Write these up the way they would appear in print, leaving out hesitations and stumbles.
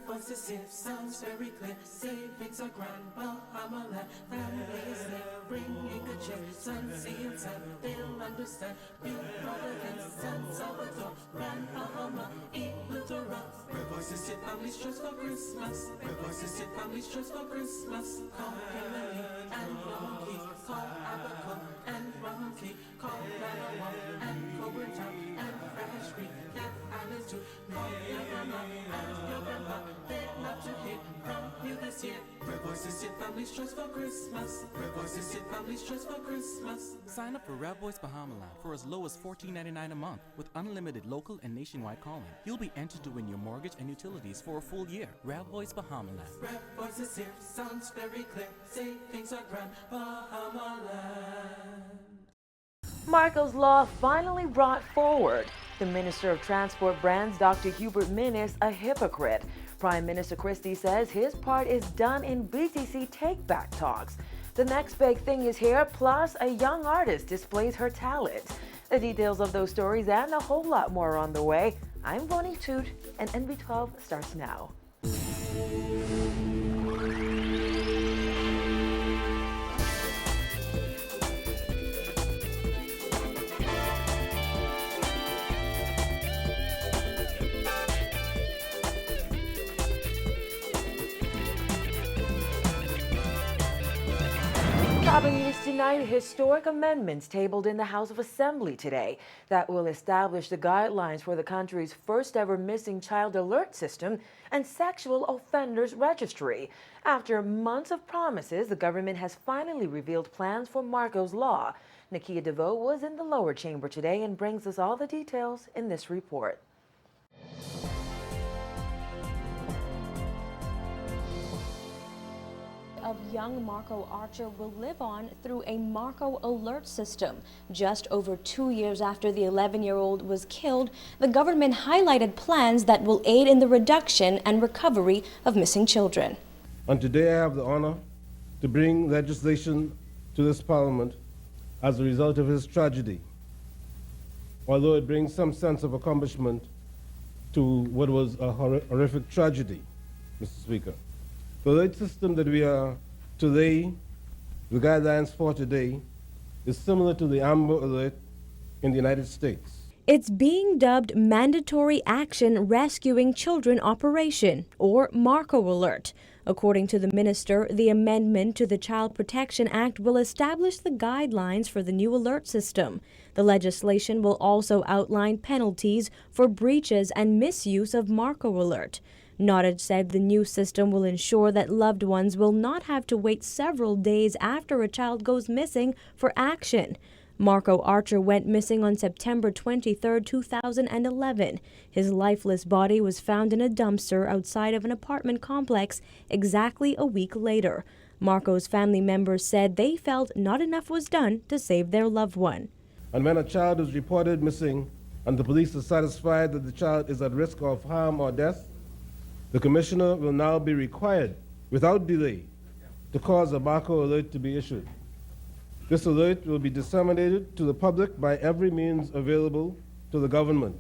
voice is here, sounds very clear. Savings are grand, Bahama-land. Family is there, bringing good cheer. Sun, sea, and sand, they'll understand. Big brother against San Salvador, Grand Bahama, equal to rough. Where voices hit, families trust for Christmas. Where voices hit, families trust for Christmas. Call Kimberly and Monkey, call Abaco and Monkey, call Lanawa and Cobra Town and Fresh Creek, Cat Island too. Call your grandma and your grandpa, they're not to hear from you this year. Where voices hit, families trust for Christmas. Where voices hit, families trust for Christmas. Sign up for Rev Voice Bahamaland for as low as $14.99 a month with unlimited local and nationwide calling. You'll be entered to win your mortgage and utilities for a full year. Rev Voice Bahamaland. Rev Voice is here, sounds very clear. Savings are grand, Bahamaland. Marco's Law finally brought forward. The Minister of Transport brands Dr. Hubert Minnis a hypocrite. Prime Minister Christie says his part is done in BTC take-back talks. The next big thing is here, plus a young artist displays her talent. The details of those stories and a whole lot more are on the way. I'm Bonnie Toot, and NB12 starts now. Topping news tonight, historic amendments tabled in the House of Assembly today that will establish the guidelines for the country's first ever missing child alert system and sexual offenders registry. After months of promises, the government has finally revealed plans for Marco's Law. Nakia DeVoe was in the lower chamber today and brings us all the details in this report. Of young Marco Archer will live on through a Marco alert system. Just over 2 years after the 11-year-old was killed, the government highlighted plans that will aid in the reduction and recovery of missing children. And today I have the honor to bring legislation to this Parliament as a result of his tragedy. Although it brings some sense of accomplishment to what was a horrific tragedy, Mr. Speaker. The alert system that we are today, the guidelines for today, is similar to the Amber Alert in the United States. It's being dubbed Mandatory Action Rescuing Children Operation, or Marco Alert. According to the minister, the amendment to the Child Protection Act will establish the guidelines for the new alert system. The legislation will also outline penalties for breaches and misuse of Marco Alert. Nottage said the new system will ensure that loved ones will not have to wait several days after a child goes missing for action. Marco Archer went missing on September 23, 2011. His lifeless body was found in a dumpster outside of an apartment complex exactly a week later. Marco's family members said they felt not enough was done to save their loved one. And when a child is reported missing and the police are satisfied that the child is at risk of harm or death, the Commissioner will now be required, without delay, to cause a Marco alert to be issued. This alert will be disseminated to the public by every means available to the government,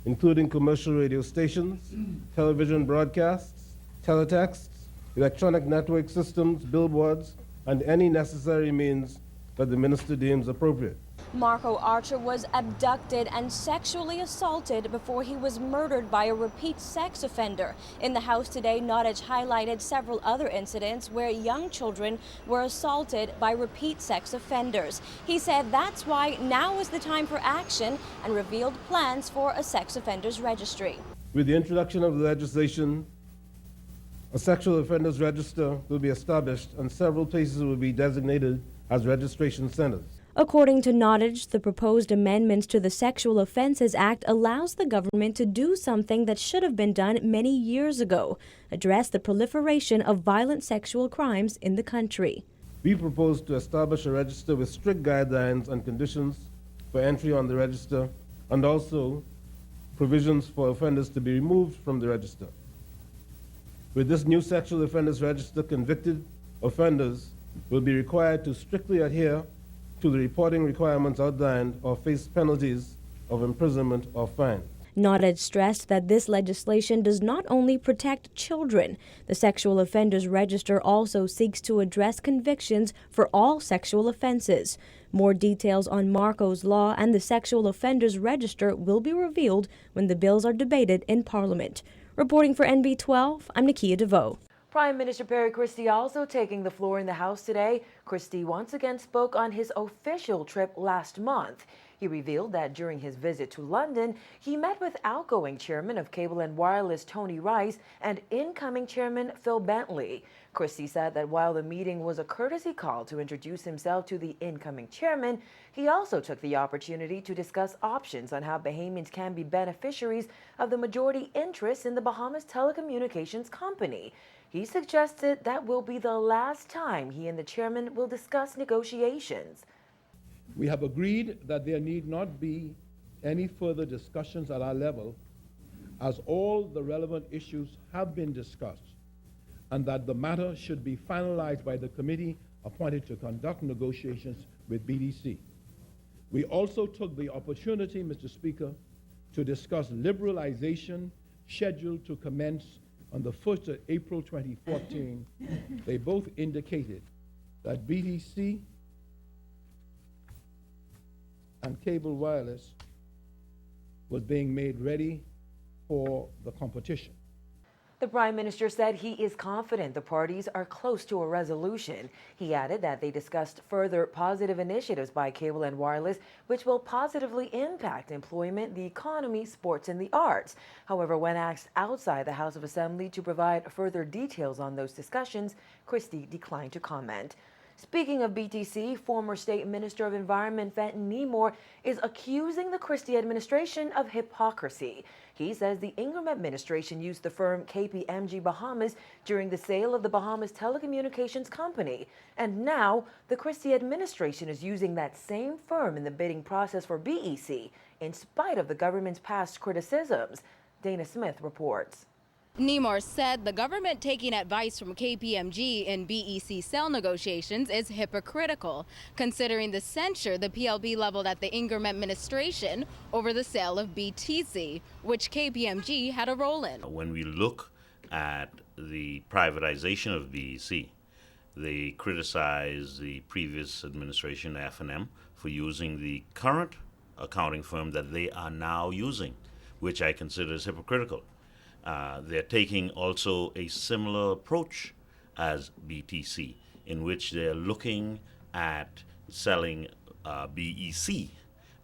including commercial radio stations, television broadcasts, teletexts, electronic network systems, billboards, and any necessary means that the minister deems appropriate. Marco Archer was abducted and sexually assaulted before he was murdered by a repeat sex offender. In the House today, Nottage highlighted several other incidents where young children were assaulted by repeat sex offenders. He said that's why now is the time for action and revealed plans for a sex offenders registry. With the introduction of the legislation, a sexual offenders register will be established and several places will be designated as registration centers. According to Nottage, the proposed amendments to the Sexual Offences Act allows the government to do something that should have been done many years ago, address the proliferation of violent sexual crimes in the country. We propose to establish a register with strict guidelines and conditions for entry on the register, and also provisions for offenders to be removed from the register. With this new sexual offenders register, convicted offenders will be required to strictly adhere to the reporting requirements outlined or face penalties of imprisonment or fine. Nodded stressed that this legislation does not only protect children. The Sexual Offenders Register also seeks to address convictions for all sexual offenses. More details on Marco's Law and the Sexual Offenders Register will be revealed when the bills are debated in Parliament. Reporting for NB12, I'm Nakia DeVoe. Prime Minister Perry Christie also taking the floor in the House today. Christie once again spoke on his official trip last month. He revealed that during his visit to London, he met with outgoing chairman of Cable and Wireless Tony Rice and incoming chairman Phil Bentley. Christie said that while the meeting was a courtesy call to introduce himself to the incoming chairman, he also took the opportunity to discuss options on how Bahamians can be beneficiaries of the majority interest in the Bahamas Telecommunications Company. He suggested that will be the last time he and the chairman will discuss negotiations. We have agreed that there need not be any further discussions at our level, as all the relevant issues have been discussed, and that the matter should be finalized by the committee appointed to conduct negotiations with BDC. We also took the opportunity, Mr. Speaker, to discuss liberalization scheduled to commence on the 1st of April 2014. They both indicated that BDC and Cable Wireless was being made ready for the competition. The Prime Minister said he is confident the parties are close to a resolution. He added that they discussed further positive initiatives by Cable and Wireless, which will positively impact employment, the economy, sports, and the arts. However, when asked outside the House of Assembly to provide further details on those discussions, Christie declined to comment. Speaking of BTC, former State Minister of Environment Fenton Nemore is accusing the Christie administration of hypocrisy. He says the Ingram administration used the firm KPMG Bahamas during the sale of the Bahamas Telecommunications Company. And now the Christie administration is using that same firm in the bidding process for BEC, in spite of the government's past criticisms. Dana Smith reports. Nemore said the government taking advice from KPMG in BEC sale negotiations is hypocritical, considering the censure the PLB leveled at the Ingram administration over the sale of BTC, which KPMG had a role in. When we look at the privatization of BEC, they criticize the previous administration, F&M, for using the current accounting firm that they are now using, which I consider as hypocritical. They're taking also a similar approach as BTC, in which they're looking at selling BEC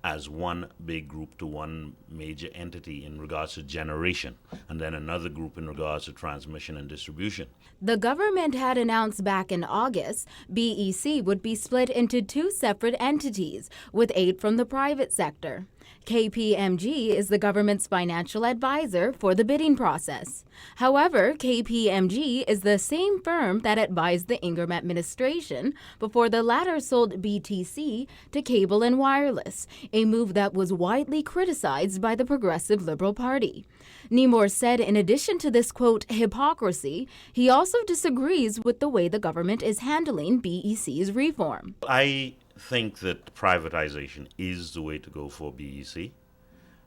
as one big group to one major entity in regards to generation, and then another group in regards to transmission and distribution. The government had announced back in August BEC would be split into two separate entities with aid from the private sector. KPMG is the government's financial advisor for the bidding process. However, KPMG is the same firm that advised the Ingram administration before the latter sold BTC to Cable and Wireless, a move that was widely criticized by the Progressive Liberal Party. Nemore said in addition to this, quote, hypocrisy, he also disagrees with the way the government is handling BEC's reform. I think that privatization is the way to go for BEC.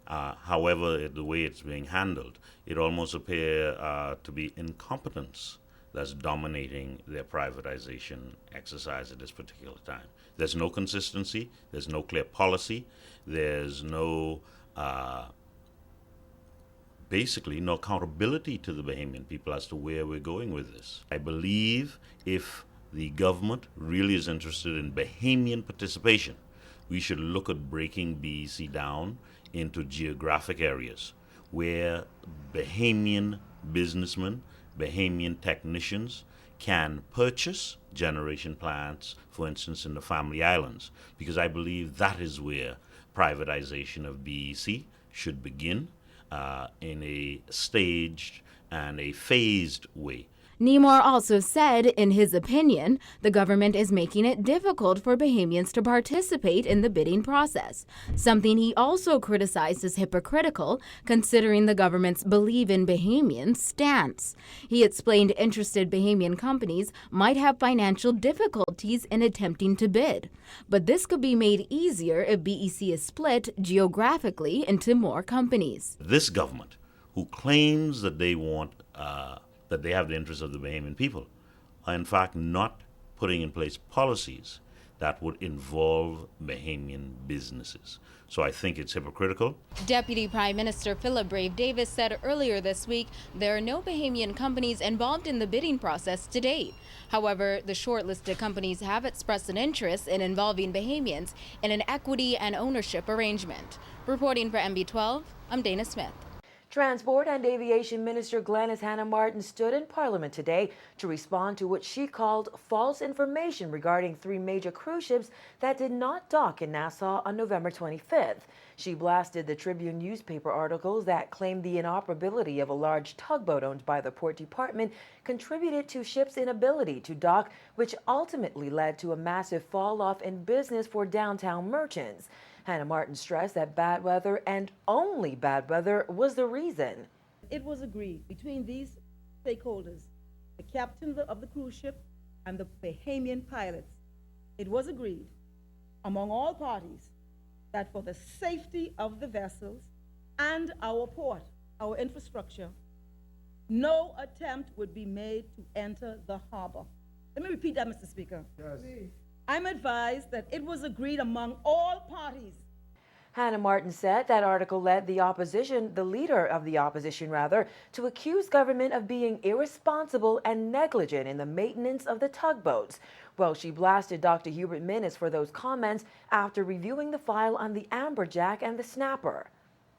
However, the way it's being handled, it almost appears to be incompetence that's dominating their privatization exercise at this particular time. There's no consistency, there's no clear policy, there's no basically no accountability to the Bahamian people as to where we're going with this. I believe if the government really is interested in Bahamian participation, we should look at breaking BEC down into geographic areas where Bahamian businessmen, Bahamian technicians can purchase generation plants, for instance, in the Family Islands, because I believe that is where privatization of BEC should begin in a staged and a phased way. Nemor also said, in his opinion, the government is making it difficult for Bahamians to participate in the bidding process, something he also criticized as hypocritical considering the government's Believe in Bahamians stance. He explained interested Bahamian companies might have financial difficulties in attempting to bid, but this could be made easier if BEC is split geographically into more companies. This government, who claims that they that they have the interests of the Bahamian people, are in fact not putting in place policies that would involve Bahamian businesses. So I think it's hypocritical. Deputy Prime Minister Philip Brave Davis said earlier this week there are no Bahamian companies involved in the bidding process to date. However, the shortlisted companies have expressed an interest in involving Bahamians in an equity and ownership arrangement. Reporting for MB12, I'm Dana Smith. Transport and Aviation Minister Glenys Hannah Martin stood in Parliament today to respond to what she called false information regarding 3 major cruise ships that did not dock in Nassau on November 25th. She blasted the Tribune newspaper articles that claimed the inoperability of a large tugboat owned by the Port Department contributed to ships' inability to dock, which ultimately led to a massive fall-off in business for downtown merchants. Hannah Martin stressed that bad weather and only bad weather was the reason. It was agreed between these stakeholders, the captain of the cruise ship and the Bahamian pilots. It was agreed among all parties that for the safety of the vessels and our port, our infrastructure, no attempt would be made to enter the harbor. Let me repeat that, Mr. Speaker. Yes. Please. I'm advised that it was agreed among all parties. Hannah Martin said that article led the leader of the opposition to accuse government of being irresponsible and negligent in the maintenance of the tugboats. Well, she blasted Dr. Hubert Minnis for those comments after reviewing the file on the Amberjack and the Snapper.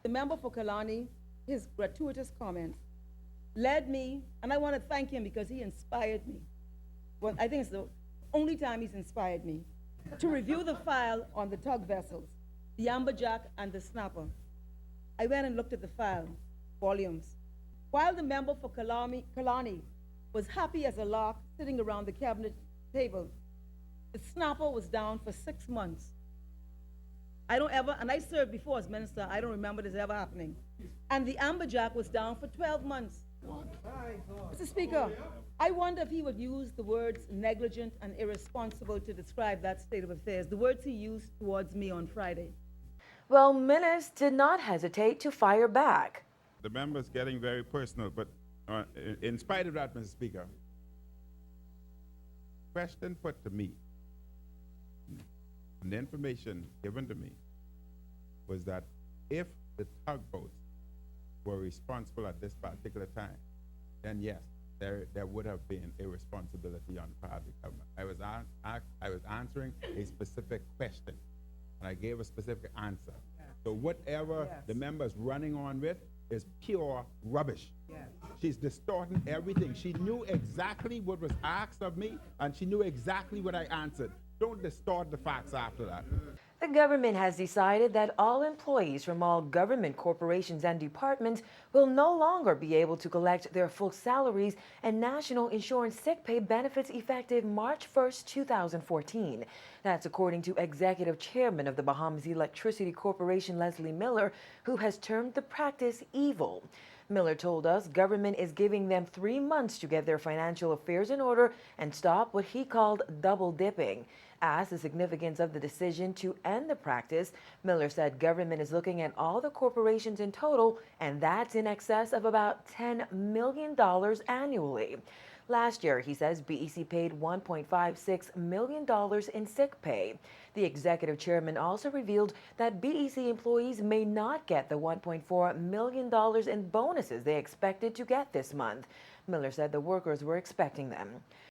The member for Kalani, his gratuitous comments led me, and I want to thank him because he inspired me. Well, I think it's the only time he's inspired me to review the file on the tug vessels, the Amberjack and the Snapper. I went and looked at the file, volumes. While the member for Kalani was happy as a lark sitting around the cabinet table, the Snapper was down for 6 months. And I served before as minister, I don't remember this ever happening. And the Amberjack was down for 12 months. Mr. Speaker, I wonder if he would use the words negligent and irresponsible to describe that state of affairs, the words he used towards me on Friday. Well, Minnis did not hesitate to fire back. The member's getting very personal, but in spite of that, Mr. Speaker, question put to me, and the information given to me, was that if the tugboats were responsible at this particular time, then yes, there would have been irresponsibility on the part of the government. I was answering a specific question, and I gave a specific answer. Yes. So whatever the member's running on with is pure rubbish. Yes. She's distorting everything. She knew exactly what was asked of me, and she knew exactly what I answered. Don't distort the facts after that. The government has decided that all employees from all government corporations and departments will no longer be able to collect their full salaries and national insurance sick pay benefits effective March 1st, 2014. That's according to Executive Chairman of the Bahamas Electricity Corporation, Leslie Miller, who has termed the practice evil. Miller told us government is giving them 3 months to get their financial affairs in order and stop what he called double dipping. Asked the significance of the decision to end the practice, Miller said government is looking at all the corporations in total, and that's in excess of about $10 million annually. Last year, he says BEC paid $1.56 million in sick pay. The executive chairman also revealed that BEC employees may not get the $1.4 million in bonuses they expected to get this month. Miller said the workers were expecting them.